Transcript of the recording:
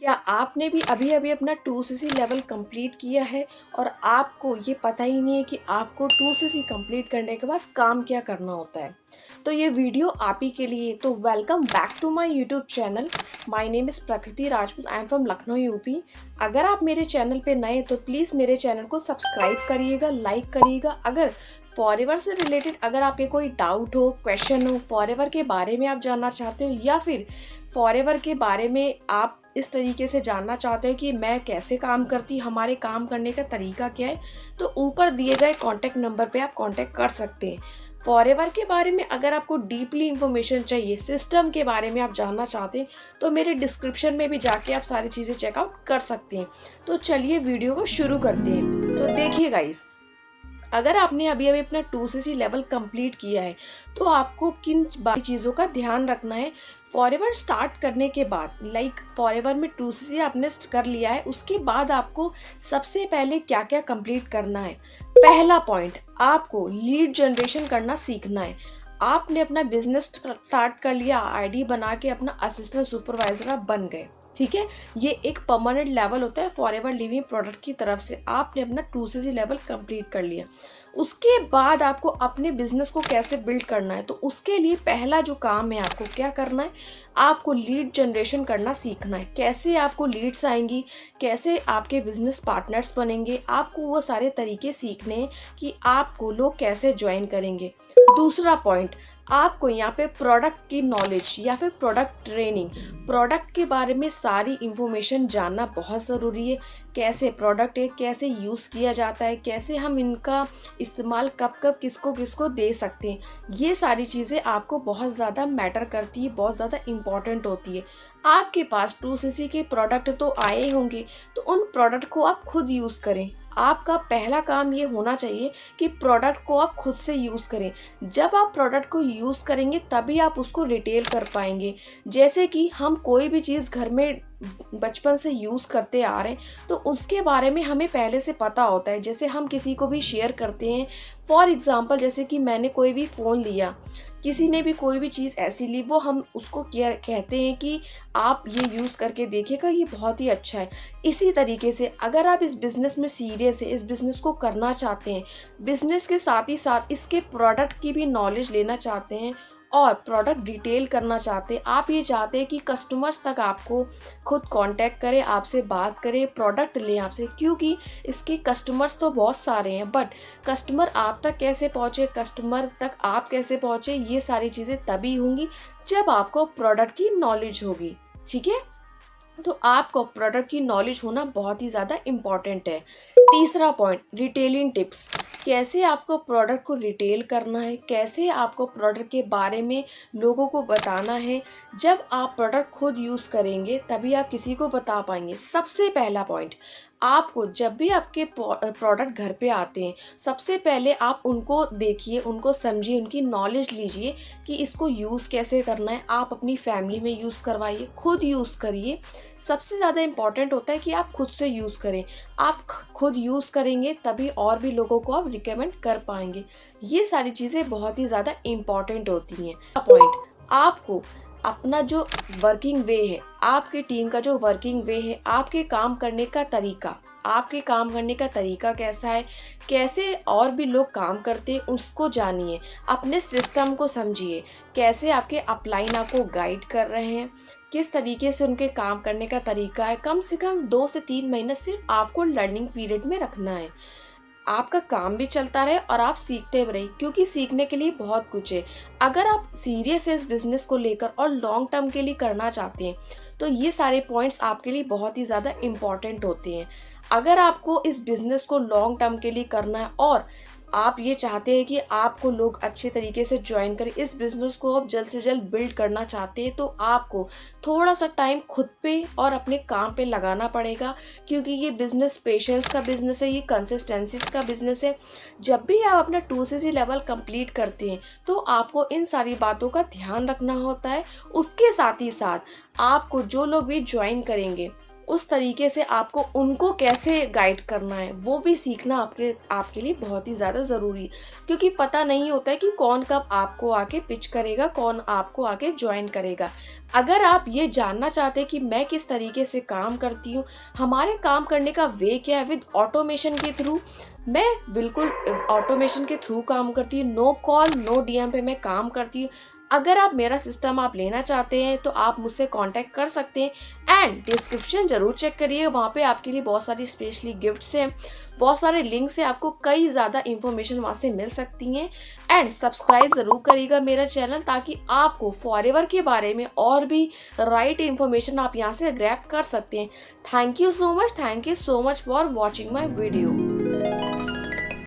क्या आपने भी अभी-अभी अपना 2सीसी लेवल कंप्लीट किया है और आपको ये पता ही नहीं है कि आपको 2सीसी कंप्लीट करने के बाद काम क्या करना होता है? तो ये वीडियो आप ही के लिए। तो welcome back to my YouTube channel. My name is Prakriti Rajput. I am from Lucknow UP. अगर आप मेरे चैनल पे नए तो प्लीज़ मेरे चैनल को सब्सक्राइब करिएगा, लाइक करिएगा। अगर फॉरएवर से रिलेटेड अगर आपके कोई डाउट हो, क्वेश्चन हो, फॉरएवर के बारे में आप जानना चाहते हो या फिर फॉरएवर के बारे में आप इस तरीके से जानना चाहते हो कि मैं कैसे काम करती, हमारे काम करने का तरीका क्या है, तो ऊपर दिए गए कॉन्टैक्ट नंबर पे आप कॉन्टैक्ट कर सकते हैं। फॉरएवर के बारे में अगर आपको डीपली इन्फॉर्मेशन चाहिए, सिस्टम के बारे में आप जानना चाहते हैं, तो मेरे डिस्क्रिप्शन में भी जाके आप सारी चीज़ें चेकआउट कर सकते हैं। तो चलिए वीडियो को शुरू करते हैं। तो देखिए गाइस, अगर आपने अभी-अभी अपना 2सीसी लेवल कंप्लीट किया है, तो आपको किन बाकी चीज़ों का ध्यान रखना है फॉरएवर स्टार्ट करने के बाद। लाइक फॉरएवर में 2सीसी आपने कर लिया है, उसके बाद आपको सबसे पहले क्या-क्या कंप्लीट करना है। पहला पॉइंट, आपको लीड जनरेशन करना सीखना है। आपने अपना बिजनेस स्टार्ट कर लिया, आईडी बना के अपना असिस्टेंट सुपरवाइजर आप बन गए, ठीक है। ये एक परमानेंट लेवल होता है फॉरएवर लिविंग प्रोडक्ट की तरफ से। आपने अपना 2सीसी लेवल कंप्लीट कर लिया, उसके बाद आपको अपने बिजनेस को कैसे बिल्ड करना है, तो उसके लिए पहला जो काम है आपको क्या करना है, आपको लीड जनरेशन करना सीखना है। कैसे आपको लीड्स आएंगी, कैसे आपके बिजनेस पार्टनर्स बनेंगे, आपको वो सारे तरीके सीखने हैं कि आपको लोग कैसे ज्वाइन करेंगे। दूसरा पॉइंट, आपको यहाँ पे प्रोडक्ट की नॉलेज या फिर प्रोडक्ट ट्रेनिंग, प्रोडक्ट के बारे में सारी इन्फॉर्मेशन जानना बहुत ज़रूरी है। कैसे प्रोडक्ट है, कैसे यूज़ किया जाता है, कैसे हम इनका इस्तेमाल कब कब किसको किसको दे सकते हैं, ये सारी चीज़ें आपको बहुत ज़्यादा मैटर करती है, बहुत ज़्यादा इम्पॉर्टेंट होती है। आपके पास 2सीसी के प्रोडक्ट तो आए होंगे, तो उन प्रोडक्ट को आप खुद यूज़ करें। आपका पहला काम ये होना चाहिए कि प्रोडक्ट को आप खुद से यूज़ करें। जब आप प्रोडक्ट को यूज़ करेंगे तभी आप उसको रिटेल कर पाएंगे। जैसे कि हम कोई भी चीज़ घर में बचपन से यूज़ करते आ रहे हैं, तो उसके बारे में हमें पहले से पता होता है। जैसे हम किसी को भी शेयर करते हैं, फॉर एग्ज़ाम्पल जैसे कि मैंने कोई भी फ़ोन लिया, किसी ने भी कोई भी चीज़ ऐसी ली, वो हम उसको कहते हैं कि आप ये यूज़ करके देखिएगा, ये बहुत ही अच्छा है। इसी तरीके से अगर आप इस बिज़नेस में सीरियस है, इस बिज़नेस को करना चाहते हैं, बिज़नेस के साथ ही साथ इसके प्रोडक्ट की भी नॉलेज लेना चाहते हैं और प्रोडक्ट डिटेल करना चाहते हैं, आप ये चाहते हैं कि कस्टमर्स तक आपको खुद कांटेक्ट करें, आपसे बात करें, प्रोडक्ट लें आपसे, क्योंकि इसके कस्टमर्स तो बहुत सारे हैं, बट कस्टमर आप तक कैसे पहुँचे, कस्टमर तक आप कैसे पहुँचे, ये सारी चीज़ें तभी होंगी जब आपको प्रोडक्ट की नॉलेज होगी, ठीक है। तो आपको प्रोडक्ट की नॉलेज होना बहुत ही ज़्यादा इम्पॉर्टेंट है। तीसरा पॉइंट, रिटेलिंग टिप्स। कैसे आपको प्रोडक्ट को रिटेल करना है, कैसे आपको प्रोडक्ट के बारे में लोगों को बताना है। जब आप प्रोडक्ट खुद यूज़ करेंगे तभी आप किसी को बता पाएंगे। सबसे पहला पॉइंट, आपको जब भी आपके प्रोडक्ट घर पे आते हैं, सबसे पहले आप उनको देखिए, उनको समझिए, उनकी नॉलेज लीजिए कि इसको यूज़ कैसे करना है। आप अपनी फैमिली में यूज़ करवाइए, खुद यूज़ करिए। सबसे ज़्यादा इम्पॉर्टेंट होता है कि आप खुद से यूज़ करें। आप खुद यूज़ करेंगे तभी और भी लोगों को आप रिकमेंड कर पाएंगे। ये सारी चीज़ें बहुत ही ज़्यादा इम्पॉर्टेंट होती हैं। पॉइंट, आपको अपना जो वर्किंग वे है, आपकी टीम का जो वर्किंग वे है, आपके काम करने का तरीका, आपके काम करने का तरीका कैसा है, कैसे और भी लोग काम करते हैं उसको जानिए, अपने सिस्टम को समझिए, कैसे आपके अपलाइन आपको गाइड कर रहे हैं, किस तरीके से उनके काम करने का तरीका है। कम से कम 2 से 3 महीने सिर्फ आपको लर्निंग पीरियड में रखना है। आपका काम भी चलता रहे और आप सीखते भी रहिए, क्योंकि सीखने के लिए बहुत कुछ है। अगर आप सीरियस है इस बिज़नेस को लेकर और लॉन्ग टर्म के लिए करना चाहते हैं, तो ये सारे पॉइंट्स आपके लिए बहुत ही ज़्यादा इम्पॉर्टेंट होते हैं। अगर आपको इस बिज़नेस को लॉन्ग टर्म के लिए करना है और आप ये चाहते हैं कि आपको लोग अच्छे तरीके से ज्वाइन करें, इस बिज़नेस को आप जल्द से जल्द बिल्ड करना चाहते हैं, तो आपको थोड़ा सा टाइम खुद पे और अपने काम पे लगाना पड़ेगा, क्योंकि ये बिज़नेस पेशेंस का बिज़नेस है, ये कंसिस्टेंसीज का बिज़नेस है। जब भी आप अपना 2सीसी लेवल कंप्लीट करते हैं, तो आपको इन सारी बातों का ध्यान रखना होता है। उसके साथ ही साथ आपको जो लोग भी ज्वाइन करेंगे, उस तरीके से आपको उनको कैसे गाइड करना है वो भी सीखना आपके लिए बहुत ही ज़्यादा ज़रूरी है, क्योंकि पता नहीं होता है कि कौन कब आपको आके पिच करेगा, कौन आपको आके ज्वाइन करेगा। अगर आप ये जानना चाहते हैं कि मैं किस तरीके से काम करती हूँ, हमारे काम करने का वे क्या है विद ऑटोमेशन के थ्रू, मैं बिल्कुल ऑटोमेशन के थ्रू काम करती हूँ। नो कॉल नो डीएम पे मैं काम करती हूँ। अगर आप मेरा सिस्टम आप लेना चाहते हैं तो आप मुझसे कांटेक्ट कर सकते हैं, एंड डिस्क्रिप्शन ज़रूर चेक करिए, वहाँ पे आपके लिए बहुत सारी स्पेशली गिफ्ट्स हैं, बहुत सारे लिंक्स हैं, आपको कई ज़्यादा इन्फॉर्मेशन वहाँ से मिल सकती हैं। एंड सब्सक्राइब ज़रूर करिएगा मेरा चैनल, ताकि आपको फॉरएवर के बारे में और भी राइट इन्फॉर्मेशन आप यहाँ से ग्रैब कर सकते हैं। Thank you so much for watching my video.